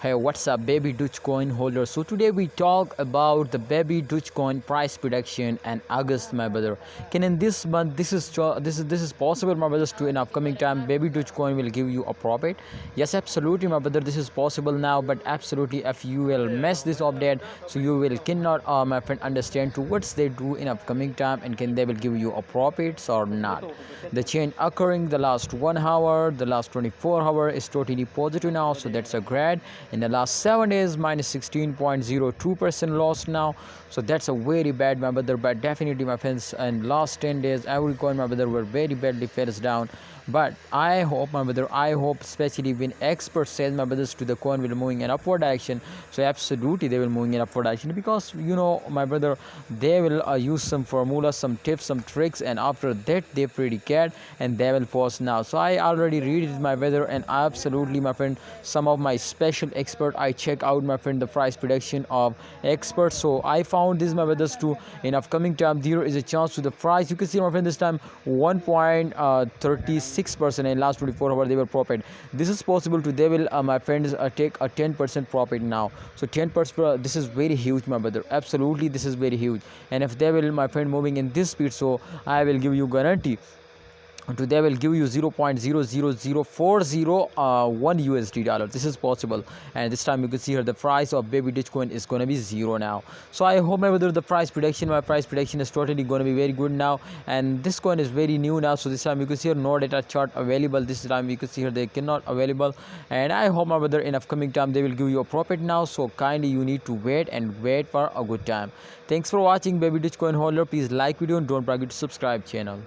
Hey, what's up, Babydoge coin holder? So today we talk about the Babydoge coin price prediction and August, my brother. Can in this month this is possible, my brothers? To in upcoming time, Babydoge coin will give you a profit. Yes, absolutely, my brother. This is possible now, but absolutely, if you will miss this update, so you will cannot, my friend, understand to what's they do in upcoming time and can they will give you a profits or not. The change occurring the last 1 hour, the last 24 hour is totally positive now, so that's a great. In the last 7 days, minus 16.02% loss now, so that's a very bad, my brother. But definitely, my friends, in last 10 days every coin, my brother, were very badly fails down. But I hope, my brother, I hope especially when experts say, my brothers, to the coin will moving in upward direction, so absolutely they will moving in upward direction, because my brother, they will use some formula, some tips, some tricks, and after that they predicate and they will post now. So I already read it, my brother, and absolutely, my friend, some of my special expert, I check out, my friend, the price prediction of experts. So I found this, my brothers, too. In upcoming time there is a chance to the price, you can see, my friend, this time 1.36% in last 24 hours they were profit. This is possible to they will, my friends, take a 10% profit now. So 10%, this is very huge, my brother. Absolutely, this is very huge. And if they will, my friend, moving in this speed, so I will give you guarantee to they will give you 0.00040 USD dollar. This is possible. And this time you can see here the price of Babydoge coin is going to be zero now. So I hope, my brother, the my price prediction is totally going to be very good now. And this coin is very new now, so this time you can see here no data chart available. This time you can see here they cannot available. And I hope, my brother, in upcoming time they will give you a profit now, so kindly you need to wait and wait for a good time. Thanks for watching, Babydoge coin holder. Please like video and don't forget to subscribe channel.